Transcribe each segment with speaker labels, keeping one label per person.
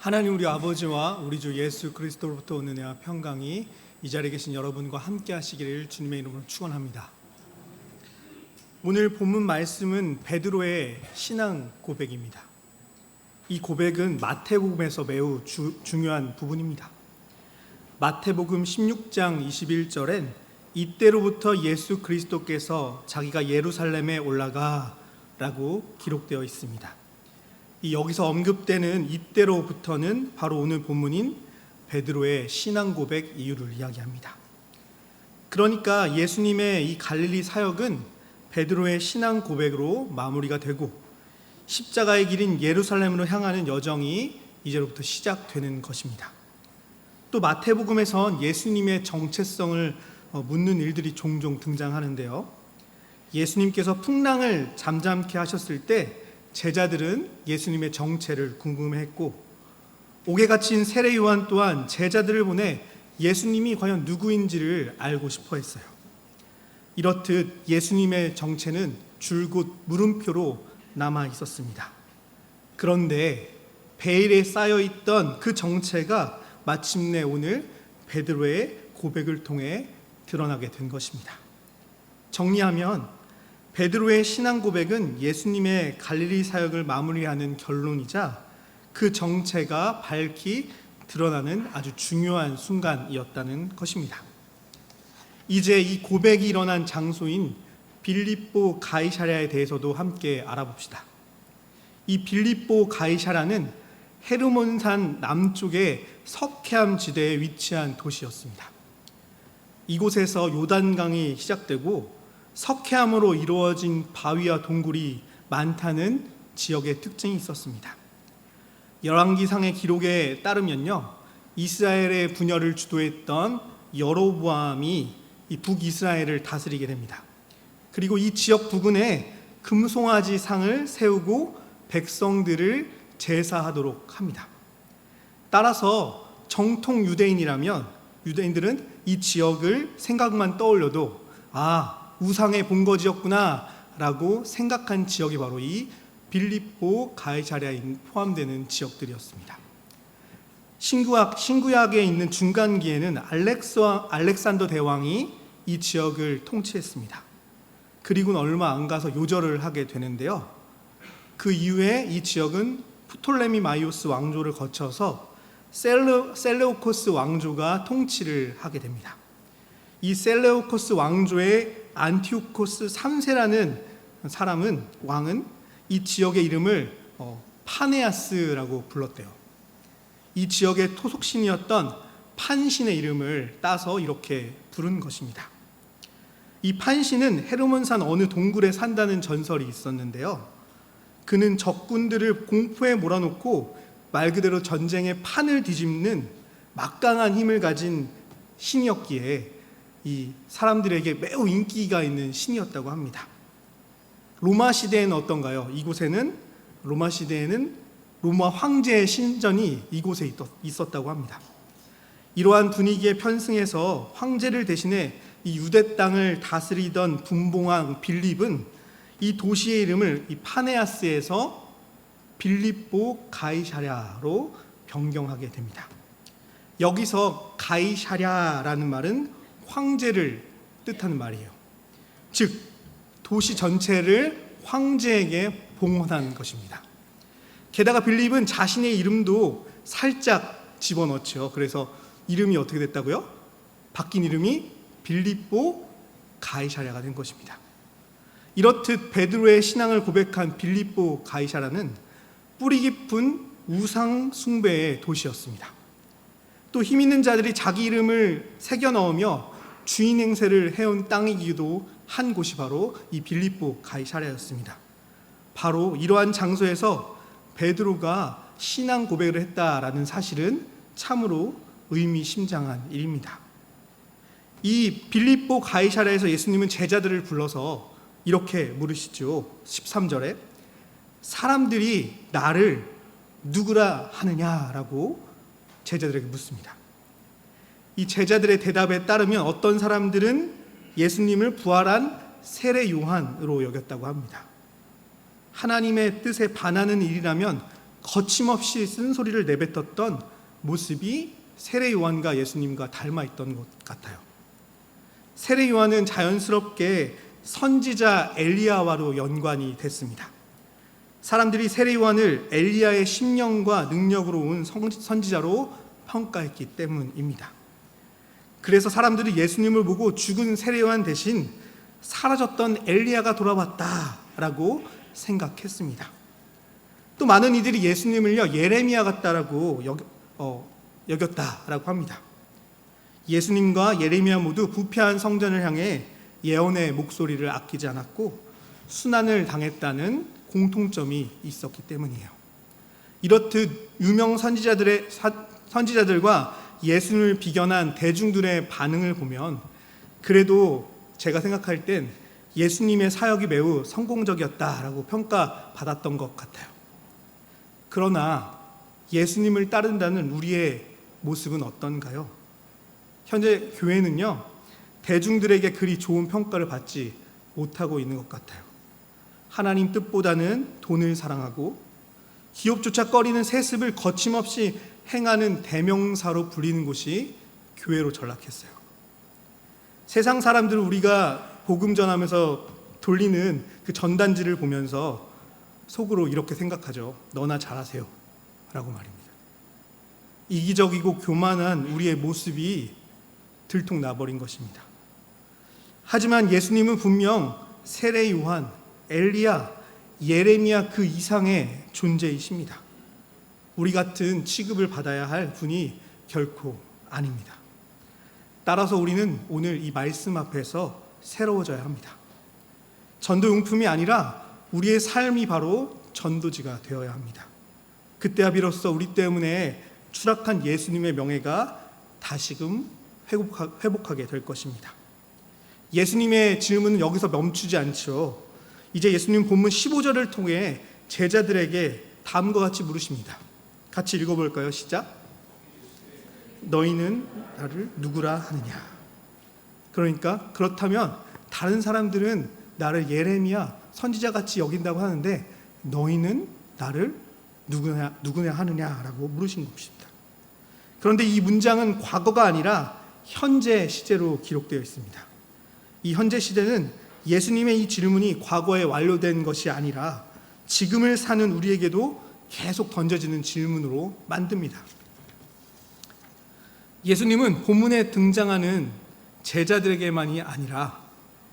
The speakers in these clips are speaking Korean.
Speaker 1: 하나님 우리 아버지와 우리 주 예수 그리스도로부터 오는 은혜와 평강이 이 자리에 계신 여러분과 함께 하시기를 주님의 이름으로 축원합니다. 오늘 본문 말씀은 베드로의 신앙 고백입니다. 이 고백은 마태복음에서 매우 중요한 부분입니다. 마태복음 16장 21절엔 이때로부터 예수 그리스도께서 자기가 예루살렘에 올라가 라고 기록되어 있습니다. 여기서 언급되는 이때로부터는 바로 오늘 본문인 베드로의 신앙 고백 이유를 이야기합니다. 그러니까 예수님의 이 갈릴리 사역은 베드로의 신앙 고백으로 마무리가 되고 십자가의 길인 예루살렘으로 향하는 여정이 이제로부터 시작되는 것입니다. 또 마태복음에선 예수님의 정체성을 묻는 일들이 종종 등장하는데요. 예수님께서 풍랑을 잠잠케 하셨을 때 제자들은 예수님의 정체를 궁금해했고, 옥에 갇힌 세례 요한 또한 제자들을 보내 예수님이 과연 누구인지를 알고 싶어 했어요. 이렇듯 예수님의 정체는 줄곧 물음표로 남아 있었습니다. 그런데 베일에 쌓여있던 그 정체가 마침내 오늘 베드로의 고백을 통해 드러나게 된 것입니다. 정리하면 베드로의 신앙 고백은 예수님의 갈릴리 사역을 마무리하는 결론이자 그 정체가 밝히 드러나는 아주 중요한 순간이었다는 것입니다. 이제 이 고백이 일어난 장소인 빌립보 가이사랴에 대해서도 함께 알아봅시다. 이 빌립보 가이사랴는 헤르몬산 남쪽의 석회암 지대에 위치한 도시였습니다. 이곳에서 요단강이 시작되고 석회암으로 이루어진 바위와 동굴이 많다는 지역의 특징이 있었습니다. 열왕기상의 기록에 따르면요, 이스라엘의 분열을 주도했던 여로보암이 이 북이스라엘을 다스리게 됩니다. 그리고 이 지역 부근에 금송아지 상을 세우고 백성들을 제사하도록 합니다. 따라서 정통 유대인이라면 유대인들은 이 지역을 생각만 떠올려도 우상의 본거지였구나 라고 생각한 지역이 바로 이 빌립보 가이사랴에 포함되는 지역들이었습니다. 신구약에 있는 중간기에는 알렉산더 대왕이 이 지역을 통치했습니다. 그리고는 얼마 안 가서 요절을 하게 되는데요. 그 이후에 이 지역은 프톨레미 마이오스 왕조를 거쳐서 셀레우코스 왕조가 통치를 하게 됩니다. 이 셀레우코스 왕조의 안티오코스 3세라는 왕은 이 지역의 이름을 파네아스라고 불렀대요. 이 지역의 토속신이었던 판신의 이름을 따서 이렇게 부른 것입니다. 이 판신은 헤르몬산 어느 동굴에 산다는 전설이 있었는데요. 그는 적군들을 공포에 몰아놓고 말 그대로 전쟁의 판을 뒤집는 막강한 힘을 가진 신이었기에 이 사람들에게 매우 인기가 있는 신이었다고 합니다. 로마 시대에는 어떤가요? 로마 시대에는 로마 황제의 신전이 이곳에 있었다고 합니다. 이러한 분위기에 편승해서 황제를 대신해 이 유대 땅을 다스리던 분봉왕 빌립은 이 도시의 이름을 이 파네아스에서 빌립보 가이사랴로 변경하게 됩니다. 여기서 가이사랴라는 말은 황제를 뜻하는 말이에요. 즉 도시 전체를 황제에게 봉헌한 것입니다. 게다가 빌립은 자신의 이름도 살짝 집어넣죠. 그래서 이름이 어떻게 됐다고요? 바뀐 이름이 빌립보 가이사랴가 된 것입니다. 이렇듯 베드로의 신앙을 고백한 빌립보 가이사랴는 뿌리 깊은 우상 숭배의 도시였습니다. 또 힘 있는 자들이 자기 이름을 새겨 넣으며 주인 행세를 해온 땅이기도 한 곳이 바로 이 빌립보 가이사랴였습니다. 바로 이러한 장소에서 베드로가 신앙 고백을 했다라는 사실은 참으로 의미심장한 일입니다. 이 빌립보 가이사랴에서 예수님은 제자들을 불러서 이렇게 물으시죠. 13절에 사람들이 나를 누구라 하느냐라고 제자들에게 묻습니다. 이 제자들의 대답에 따르면 어떤 사람들은 예수님을 부활한 세례 요한으로 여겼다고 합니다. 하나님의 뜻에 반하는 일이라면 거침없이 쓴소리를 내뱉었던 모습이 세례 요한과 예수님과 닮아 있던 것 같아요. 세례 요한은 자연스럽게 선지자 엘리야와로 연관이 됐습니다. 사람들이 세례 요한을 엘리야의 심령과 능력으로 온 선지자로 평가했기 때문입니다. 그래서 사람들이 예수님을 보고 죽은 세례 요한 대신 사라졌던 엘리야가 돌아왔다라고 생각했습니다. 또 많은 이들이 예수님을요 예레미야 같다라고 여겼다라고 합니다. 예수님과 예레미야 모두 부패한 성전을 향해 예언의 목소리를 아끼지 않았고 순환을 당했다는 공통점이 있었기 때문이에요. 이렇듯 유명 선지자들과 예수님을 비견한 대중들의 반응을 보면 그래도 제가 생각할 땐 예수님의 사역이 매우 성공적이었다라고 평가받았던 것 같아요. 그러나 예수님을 따른다는 우리의 모습은 어떤가요? 현재 교회는요 대중들에게 그리 좋은 평가를 받지 못하고 있는 것 같아요. 하나님 뜻보다는 돈을 사랑하고 기업조차 꺼리는 세습을 거침없이 행하는 대명사로 불리는 곳이 교회로 전락했어요. 세상 사람들은 우리가 복음 전하면서 돌리는 그 전단지를 보면서 속으로 이렇게 생각하죠. 너나 잘하세요 라고 말입니다. 이기적이고 교만한 우리의 모습이 들통나버린 것입니다. 하지만 예수님은 분명 세례 요한, 엘리야, 예레미야 그 이상의 존재이십니다. 우리 같은 취급을 받아야 할 분이 결코 아닙니다. 따라서 우리는 오늘 이 말씀 앞에서 새로워져야 합니다. 전도용품이 아니라 우리의 삶이 바로 전도지가 되어야 합니다. 그때야 비로소 우리 때문에 추락한 예수님의 명예가 다시금 회복하게 될 것입니다. 예수님의 질문은 여기서 멈추지 않죠. 이제 예수님 본문 15절을 통해 제자들에게 다음과 같이 물으십니다. 같이 읽어볼까요? 시작. 너희는 나를 누구라 하느냐? 그러니까 그렇다면 다른 사람들은 나를 예레미야 선지자같이 여긴다고 하는데 너희는 나를 누구냐 하느냐라고 물으신 것입니다. 그런데 이 문장은 과거가 아니라 현재 시제로 기록되어 있습니다. 이 현재 시대는 예수님의 이 질문이 과거에 완료된 것이 아니라 지금을 사는 우리에게도 계속 던져지는 질문으로 만듭니다. 예수님은 본문에 등장하는 제자들에게만이 아니라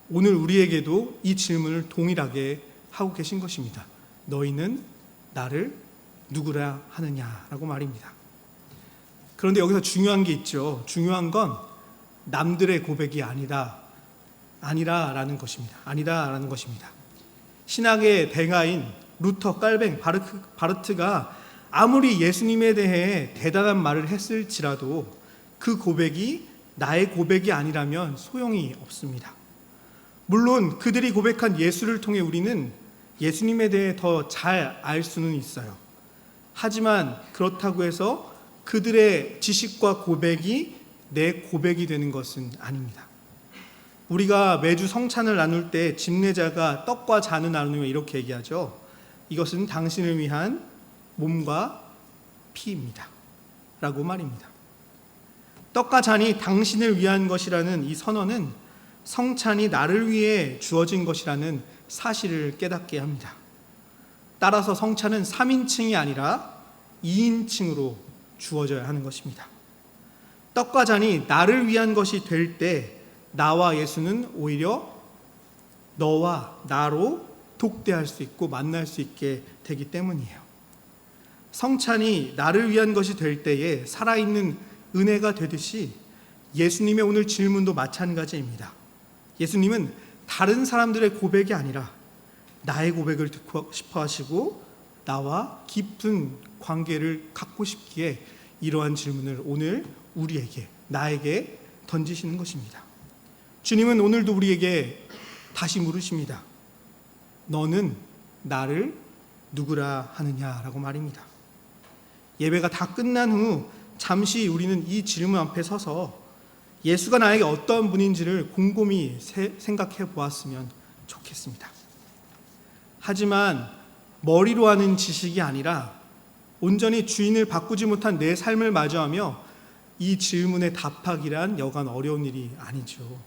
Speaker 1: 오늘 우리에게도 이 질문을 동일하게 하고 계신 것입니다. 너희는 나를 누구라 하느냐라고 말입니다. 그런데 여기서 중요한 게 있죠. 중요한 건 남들의 고백이 아니라라는 것입니다. 신학의 대가인 루터, 깔뱅, 바르트가 아무리 예수님에 대해 대단한 말을 했을지라도 그 고백이 나의 고백이 아니라면 소용이 없습니다. 물론 그들이 고백한 예수를 통해 우리는 예수님에 대해 더 잘 알 수는 있어요. 하지만 그렇다고 해서 그들의 지식과 고백이 내 고백이 되는 것은 아닙니다. 우리가 매주 성찬을 나눌 때 집례자가 떡과 잔을 나누며 이렇게 얘기하죠. 이것은 당신을 위한 몸과 피입니다 라고 말입니다. 떡과 잔이 당신을 위한 것이라는 이 선언은 성찬이 나를 위해 주어진 것이라는 사실을 깨닫게 합니다. 따라서 성찬은 3인칭이 아니라 2인칭으로 주어져야 하는 것입니다. 떡과 잔이 나를 위한 것이 될 때 나와 예수는 오히려 너와 나로 독대할 수 있고 만날 수 있게 되기 때문이에요. 성찬이 나를 위한 것이 될 때에 살아있는 은혜가 되듯이 예수님의 오늘 질문도 마찬가지입니다. 예수님은 다른 사람들의 고백이 아니라 나의 고백을 듣고 싶어 하시고 나와 깊은 관계를 갖고 싶기에 이러한 질문을 오늘 우리에게, 나에게 던지시는 것입니다. 주님은 오늘도 우리에게 다시 물으십니다. 너는 나를 누구라 하느냐라고 말입니다. 예배가 다 끝난 후 잠시 우리는 이 질문 앞에 서서 예수가 나에게 어떤 분인지를 곰곰이 생각해 보았으면 좋겠습니다. 하지만 머리로 하는 지식이 아니라 온전히 주인을 바꾸지 못한 내 삶을 마주하며 이 질문에 답하기란 여간 어려운 일이 아니죠.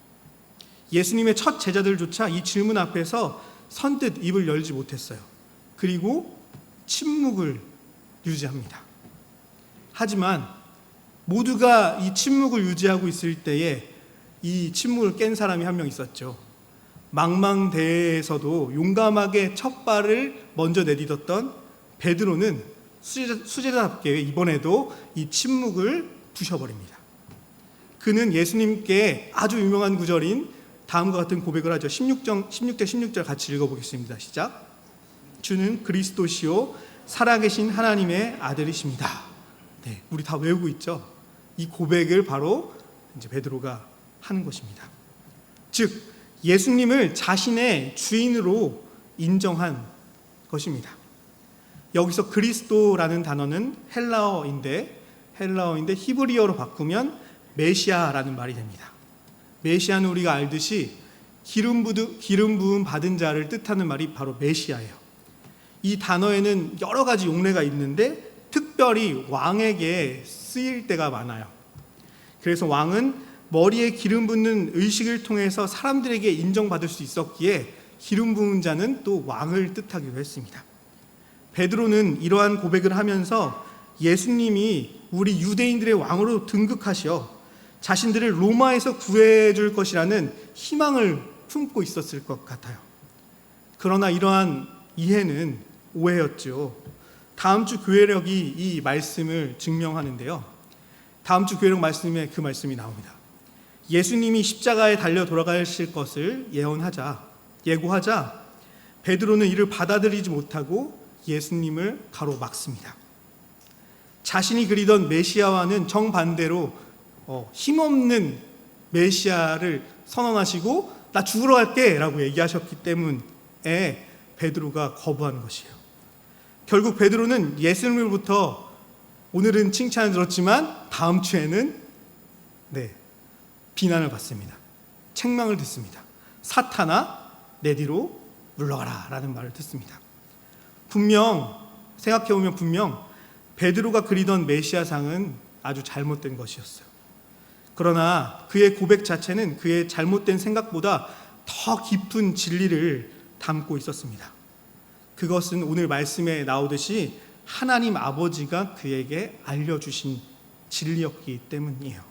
Speaker 1: 예수님의 첫 제자들조차 이 질문 앞에서 선뜻 입을 열지 못했어요. 그리고 침묵을 유지합니다. 하지만 모두가 이 침묵을 유지하고 있을 때에 이 침묵을 깬 사람이 한 명 있었죠. 망망대해에서도 용감하게 첫 발을 먼저 내딛었던 베드로는 수제자답게 이번에도 이 침묵을 부셔버립니다. 그는 예수님께 아주 유명한 구절인 다음과 같은 고백을 하죠. 16절 16절 같이 읽어보겠습니다. 시작. 주는 그리스도시요 살아계신 하나님의 아들이십니다. 네, 우리 다 외우고 있죠. 이 고백을 바로 이제 베드로가 하는 것입니다. 즉 예수님을 자신의 주인으로 인정한 것입니다. 여기서 그리스도라는 단어는 헬라어인데 히브리어로 바꾸면 메시아라는 말이 됩니다. 메시아는 우리가 알듯이 기름 부음 받은 자를 뜻하는 말이 바로 메시아예요. 이 단어에는 여러 가지 용례가 있는데 특별히 왕에게 쓰일 때가 많아요. 그래서 왕은 머리에 기름 붓는 의식을 통해서 사람들에게 인정받을 수 있었기에 기름 부은 자는 또 왕을 뜻하기도 했습니다. 베드로는 이러한 고백을 하면서 예수님이 우리 유대인들의 왕으로 등극하시어 자신들을 로마에서 구해줄 것이라는 희망을 품고 있었을 것 같아요. 그러나 이러한 이해는 오해였죠. 다음 주 교회력이 이 말씀을 증명하는데요. 다음 주 교회력 말씀에 그 말씀이 나옵니다. 예수님이 십자가에 달려 돌아가실 것을 예고하자 베드로는 이를 받아들이지 못하고 예수님을 가로막습니다. 자신이 그리던 메시아와는 정반대로 힘없는 메시아를 선언하시고 나 죽으러 갈게 라고 얘기하셨기 때문에 베드로가 거부하는 것이에요. 결국 베드로는 예수님으로부터 오늘은 칭찬을 들었지만 다음 주에는 비난을 받습니다. 책망을 듣습니다. 사탄아 내 뒤로 물러가라 라는 말을 듣습니다. 생각해보면 분명 베드로가 그리던 메시아상은 아주 잘못된 것이었어요. 그러나 그의 고백 자체는 그의 잘못된 생각보다 더 깊은 진리를 담고 있었습니다. 그것은 오늘 말씀에 나오듯이 하나님 아버지가 그에게 알려주신 진리였기 때문이에요.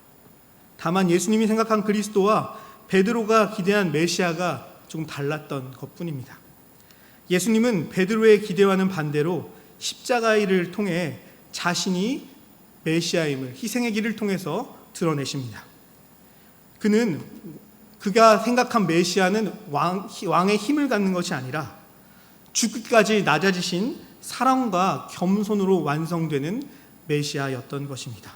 Speaker 1: 다만 예수님이 생각한 그리스도와 베드로가 기대한 메시아가 조금 달랐던 것뿐입니다. 예수님은 베드로의 기대와는 반대로 십자가의 일을 통해 자신이 메시아임을 희생의 길을 통해서 드러내십니다. 그가 생각한 메시아는 왕의 힘을 갖는 것이 아니라 죽기까지 낮아지신 사랑과 겸손으로 완성되는 메시아였던 것입니다.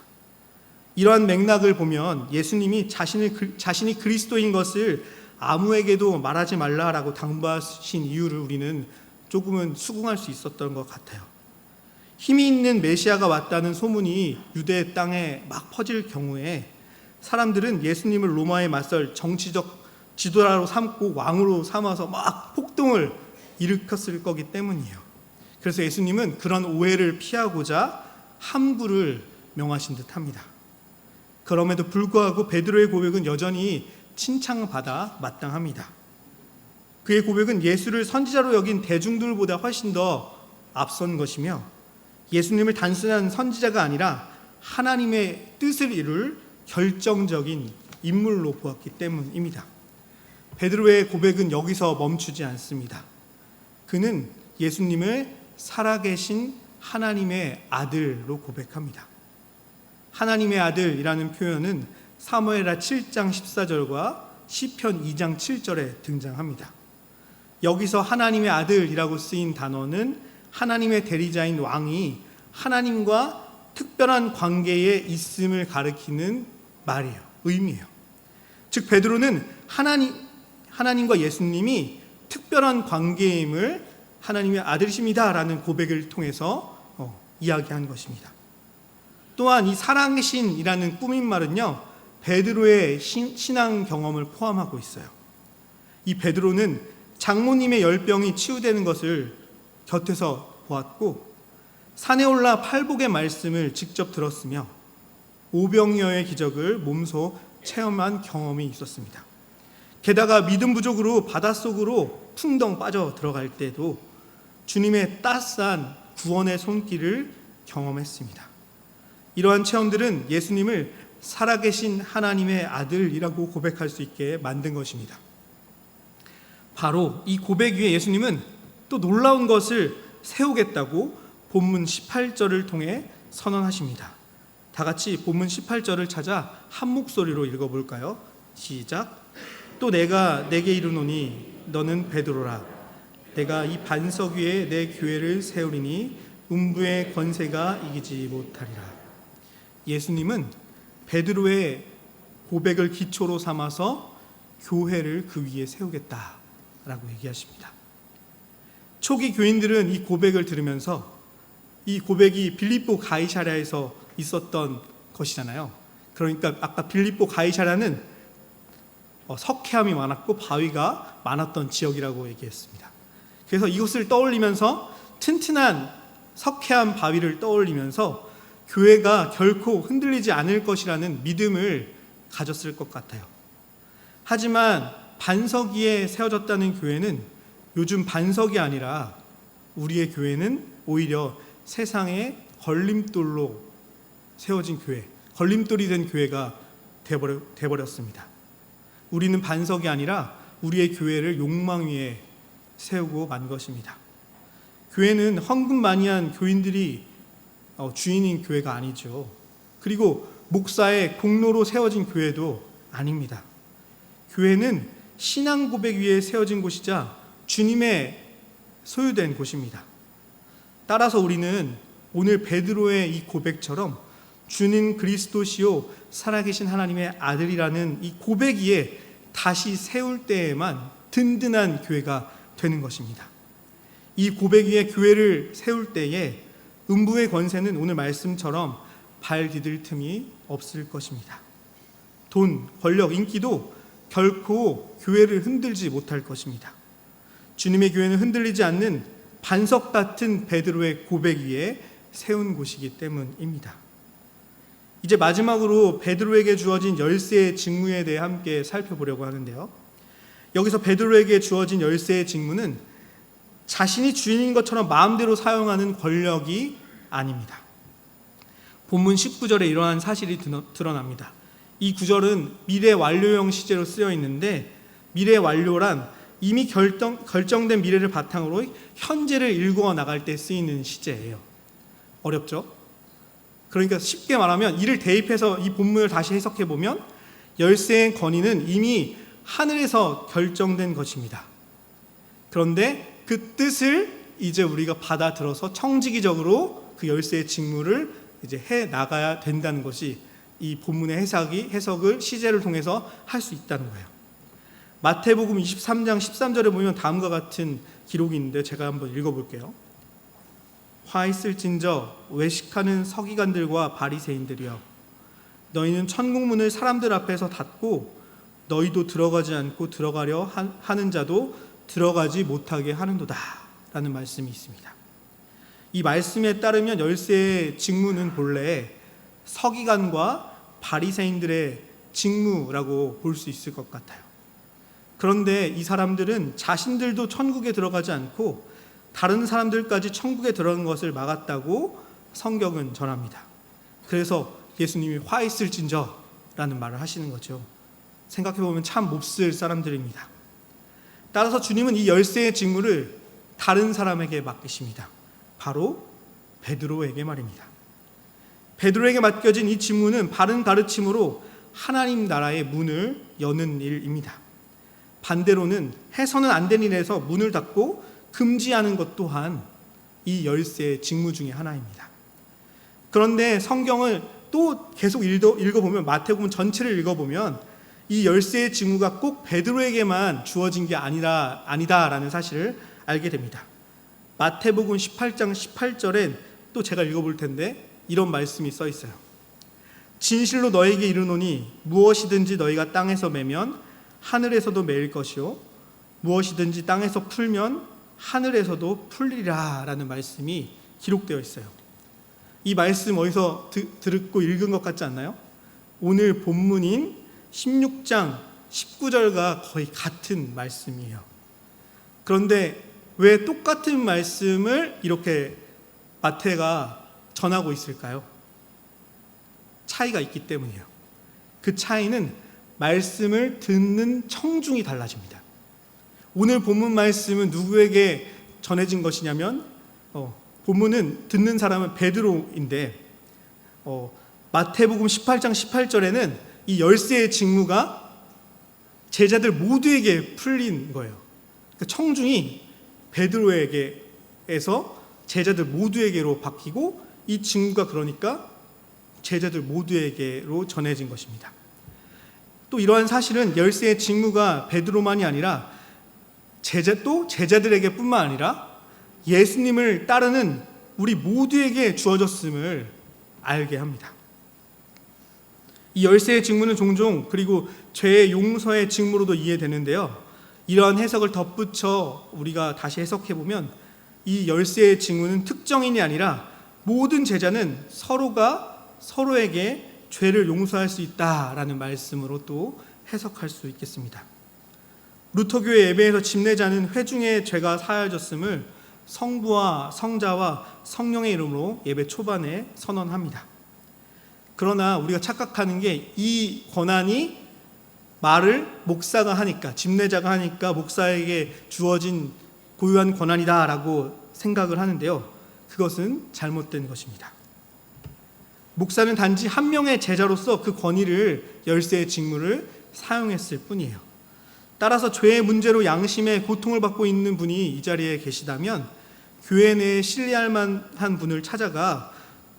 Speaker 1: 이러한 맥락을 보면 예수님이 자신이 그리스도인 것을 아무에게도 말하지 말라라고 당부하신 이유를 우리는 조금은 수긍할 수 있었던 것 같아요. 힘이 있는 메시아가 왔다는 소문이 유대 땅에 막 퍼질 경우에 사람들은 예수님을 로마에 맞설 정치적 지도자로 삼고 왕으로 삼아서 막 폭동을 일으켰을 거기 때문이에요. 그래서 예수님은 그런 오해를 피하고자 함구를 명하신 듯합니다. 그럼에도 불구하고 베드로의 고백은 여전히 칭찬받아 마땅합니다. 그의 고백은 예수를 선지자로 여긴 대중들보다 훨씬 더 앞선 것이며 예수님을 단순한 선지자가 아니라 하나님의 뜻을 이룰 결정적인 인물로 보았기 때문입니다. 베드로의 고백은 여기서 멈추지 않습니다. 그는 예수님을 살아계신 하나님의 아들로 고백합니다. 하나님의 아들이라는 표현은 사무엘하 7장 14절과 시편 2장 7절에 등장합니다. 여기서 하나님의 아들이라고 쓰인 단어는 하나님의 대리자인 왕이 하나님과 특별한 관계에 있음을 가리키는 말이에요. 의미예요. 즉 베드로는 하나님과 예수님이 특별한 관계임을 하나님의 아들이십니다라는 고백을 통해서 이야기한 것입니다. 또한 이 살아계신이라는 꾸민말은요 베드로의 신앙 경험을 포함하고 있어요. 이 베드로는 장모님의 열병이 치유되는 것을 곁에서 보았고 산에 올라 팔복의 말씀을 직접 들었으며 오병이어의 기적을 몸소 체험한 경험이 있었습니다. 게다가 믿음 부족으로 바닷속으로 풍덩 빠져 들어갈 때도 주님의 따스한 구원의 손길을 경험했습니다. 이러한 체험들은 예수님을 살아계신 하나님의 아들이라고 고백할 수 있게 만든 것입니다. 바로 이 고백 위에 예수님은 또 놀라운 것을 세우겠다고 본문 18절을 통해 선언하십니다. 다 같이 본문 18절을 찾아 한 목소리로 읽어볼까요? 시작. 또 내가 내게 이르노니 너는 베드로라. 내가 이 반석 위에 내 교회를 세우리니 음부의 권세가 이기지 못하리라. 예수님은 베드로의 고백을 기초로 삼아서 교회를 그 위에 세우겠다라고 얘기하십니다. 초기 교인들은 이 고백을 들으면서 이 고백이 빌립보 가이사랴에서 있었던 것이잖아요. 그러니까 아까 빌립보 가이사랴는 석회암이 많았고 바위가 많았던 지역이라고 얘기했습니다. 그래서 이것을 떠올리면서 튼튼한 석회암 바위를 떠올리면서 교회가 결코 흔들리지 않을 것이라는 믿음을 가졌을 것 같아요. 하지만 반석 위에 세워졌다는 교회는 요즘 반석이 아니라 우리의 교회는 오히려 세상의 걸림돌로 세워진 교회, 걸림돌이 된 교회가 되어버렸습니다. 우리는 반석이 아니라 우리의 교회를 욕망 위에 세우고 만 것입니다. 교회는 헌금만이한 교인들이 주인인 교회가 아니죠. 그리고 목사의 공로로 세워진 교회도 아닙니다. 교회는 신앙 고백 위에 세워진 곳이자 주님의 소유된 곳입니다. 따라서 우리는 오늘 베드로의 이 고백처럼 주는 그리스도시요 살아계신 하나님의 아들이라는 이 고백 위에 다시 세울 때에만 든든한 교회가 되는 것입니다. 이 고백 위에 교회를 세울 때에 음부의 권세는 오늘 말씀처럼 발 디딜 틈이 없을 것입니다. 돈, 권력, 인기도 결코 교회를 흔들지 못할 것입니다. 주님의 교회는 흔들리지 않는 반석 같은 베드로의 고백 위에 세운 곳이기 때문입니다. 이제 마지막으로 베드로에게 주어진 열쇠의 직무에 대해 함께 살펴보려고 하는데요. 여기서 베드로에게 주어진 열쇠의 직무는 자신이 주인인 것처럼 마음대로 사용하는 권력이 아닙니다. 본문 19절에 이러한 사실이 드러납니다. 이 구절은 미래 완료형 시제로 쓰여 있는데 미래 완료란 이미 결정된 미래를 바탕으로 현재를 읽어 나갈 때 쓰이는 시제예요. 어렵죠? 그러니까 쉽게 말하면 이를 대입해서 이 본문을 다시 해석해 보면 열쇠의 권위는 이미 하늘에서 결정된 것입니다. 그런데 그 뜻을 이제 우리가 받아들어서 청지기적으로 그 열쇠의 직무를 이제 해 나가야 된다는 것이 이 본문의 해석을 시제를 통해서 할 수 있다는 거예요. 마태복음 23장 13절에 보면 다음과 같은 기록이 있는데 제가 한번 읽어볼게요. 화 있을진저 외식하는 서기관들과 바리새인들이여 너희는 천국문을 사람들 앞에서 닫고 너희도 들어가지 않고 들어가려 하는 자도 들어가지 못하게 하는도다 라는 말씀이 있습니다. 이 말씀에 따르면 열쇠의 직무는 본래 서기관과 바리새인들의 직무라고 볼 수 있을 것 같아요. 그런데 이 사람들은 자신들도 천국에 들어가지 않고 다른 사람들까지 천국에 들어가는 것을 막았다고 성경은 전합니다. 그래서 예수님이 화 있을진저라는 말을 하시는 거죠. 생각해보면 참 몹쓸 사람들입니다. 따라서 주님은 이 열쇠의 직무를 다른 사람에게 맡기십니다. 바로 베드로에게 말입니다. 베드로에게 맡겨진 이 직무는 바른 가르침으로 하나님 나라의 문을 여는 일입니다. 반대로는 해서는 안 되는 일에서 문을 닫고 금지하는 것 또한 이 열쇠의 직무 중에 하나입니다. 그런데 성경을 또 계속 읽어보면 마태복음 전체를 읽어보면 이 열쇠의 직무가 꼭 베드로에게만 주어진 게 아니다라는 사실을 알게 됩니다. 마태복음 18장 18절엔 또 제가 읽어볼 텐데 이런 말씀이 써 있어요. 진실로 너에게 이르노니 무엇이든지 너희가 땅에서 매면 하늘에서도 매일 것이요 무엇이든지 땅에서 풀면 하늘에서도 풀리리라 라는 말씀이 기록되어 있어요. 이 말씀 어디서 듣고 읽은 것 같지 않나요? 오늘 본문인 16장 19절과 거의 같은 말씀이에요. 그런데 왜 똑같은 말씀을 이렇게 마태가 전하고 있을까요? 차이가 있기 때문이에요. 그 차이는 말씀을 듣는 청중이 달라집니다. 오늘 본문 말씀은 누구에게 전해진 것이냐면 본문은 듣는 사람은 베드로인데 마태복음 18장 18절에는 이 열쇠의 직무가 제자들 모두에게 풀린 거예요. 그러니까 청중이 베드로에게에서 제자들 모두에게로 바뀌고 이 직무가 그러니까 제자들 모두에게로 전해진 것입니다. 또 이러한 사실은 열쇠의 직무가 베드로만이 아니라 제자들에게 뿐만 아니라 예수님을 따르는 우리 모두에게 주어졌음을 알게 합니다. 이 열쇠의 직무는 종종 그리고 죄의 용서의 직무로도 이해되는데요. 이러한 해석을 덧붙여 우리가 다시 해석해보면 이 열쇠의 직무는 특정인이 아니라 모든 제자는 서로가 서로에게 죄를 용서할 수 있다라는 말씀으로 또 해석할 수 있겠습니다. 루터교회 예배에서 집례자는 회중의 죄가 사하여졌음을 성부와 성자와 성령의 이름으로 예배 초반에 선언합니다. 그러나 우리가 착각하는 게 이 권한이 말을 목사가 하니까, 집례자가 하니까 목사에게 주어진 고유한 권한이다라고 생각을 하는데요. 그것은 잘못된 것입니다. 목사는 단지 한 명의 제자로서 그 권위를, 열쇠의 직무를 사용했을 뿐이에요. 따라서 죄의 문제로 양심의 고통을 받고 있는 분이 이 자리에 계시다면 교회 내에 신뢰할 만한 분을 찾아가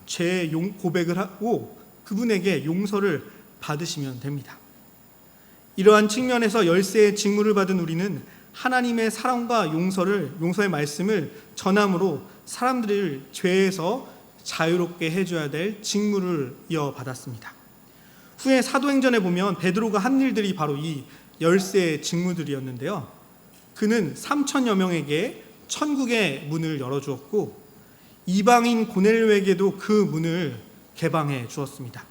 Speaker 1: 죄 고백을 하고 그분에게 용서를 받으시면 됩니다. 이러한 측면에서 열쇠의 직무를 받은 우리는 하나님의 사랑과 용서의 말씀을 전함으로 사람들을 죄에서 자유롭게 해줘야 될 직무를 이어받았습니다. 후에 사도행전에 보면 베드로가 한 일들이 바로 이 열쇠의 직무들이었는데요. 그는 3천여 명에게 천국의 문을 열어주었고 이방인 고넬료에게도 그 문을 개방해 주었습니다.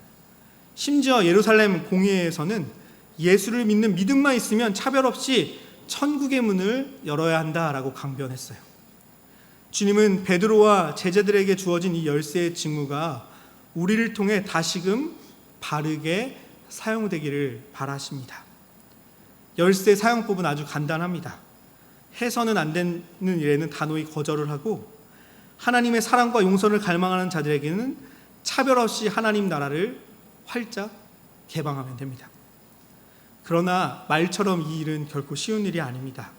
Speaker 1: 심지어 예루살렘 공회에서는 예수를 믿는 믿음만 있으면 차별 없이 천국의 문을 열어야 한다라고 강변했어요. 주님은 베드로와 제자들에게 주어진 이 열쇠의 직무가 우리를 통해 다시금 바르게 사용되기를 바라십니다. 열쇠 사용법은 아주 간단합니다. 해서는 안 되는 일에는 단호히 거절을 하고 하나님의 사랑과 용서를 갈망하는 자들에게는 차별 없이 하나님 나라를 활짝 개방하면 됩니다. 그러나 말처럼 이 일은 결코 쉬운 일이 아닙니다.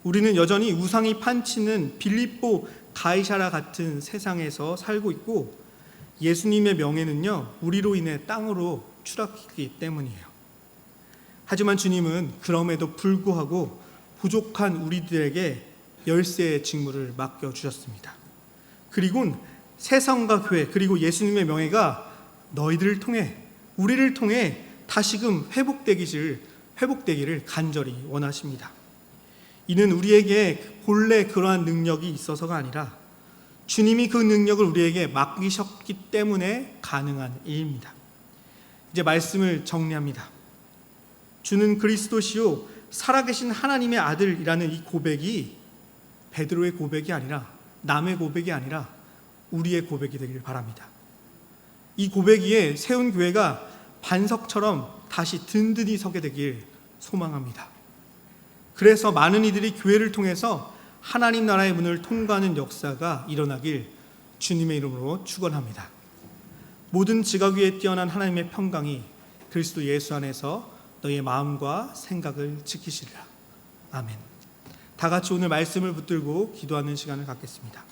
Speaker 1: 우리는 여전히 우상이 판치는 빌립보 가이사라 같은 세상에서 살고 있고 예수님의 명예는요 우리로 인해 땅으로 추락했기 때문이에요. 하지만 주님은 그럼에도 불구하고 부족한 우리들에게 열쇠의 직무를 맡겨주셨습니다. 그리고는 세상과 교회 그리고 예수님의 명예가 너희들을 통해 우리를 통해 다시금 회복되기를 간절히 원하십니다. 이는 우리에게 본래 그러한 능력이 있어서가 아니라 주님이 그 능력을 우리에게 맡기셨기 때문에 가능한 일입니다. 이제 말씀을 정리합니다. 주는 그리스도시요 살아계신 하나님의 아들이라는 이 고백이 베드로의 고백이 아니라 남의 고백이 아니라 우리의 고백이 되길 바랍니다. 이 고백 위에 세운 교회가 반석처럼 다시 든든히 서게 되길 소망합니다. 그래서 많은 이들이 교회를 통해서 하나님 나라의 문을 통과하는 역사가 일어나길 주님의 이름으로 축원합니다. 모든 지각 위에 뛰어난 하나님의 평강이 그리스도 예수 안에서 너희의 마음과 생각을 지키시리라. 아멘. 다 같이 오늘 말씀을 붙들고 기도하는 시간을 갖겠습니다.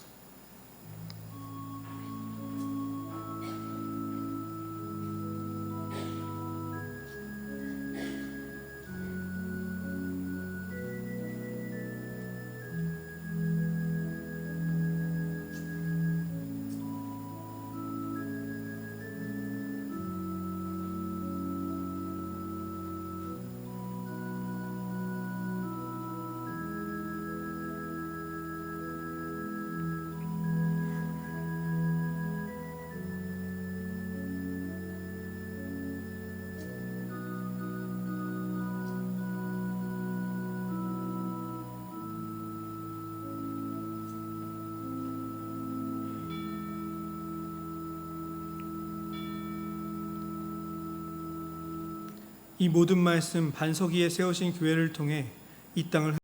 Speaker 1: 이 모든 말씀 반석 위에 세우신 교회를 통해 이 땅을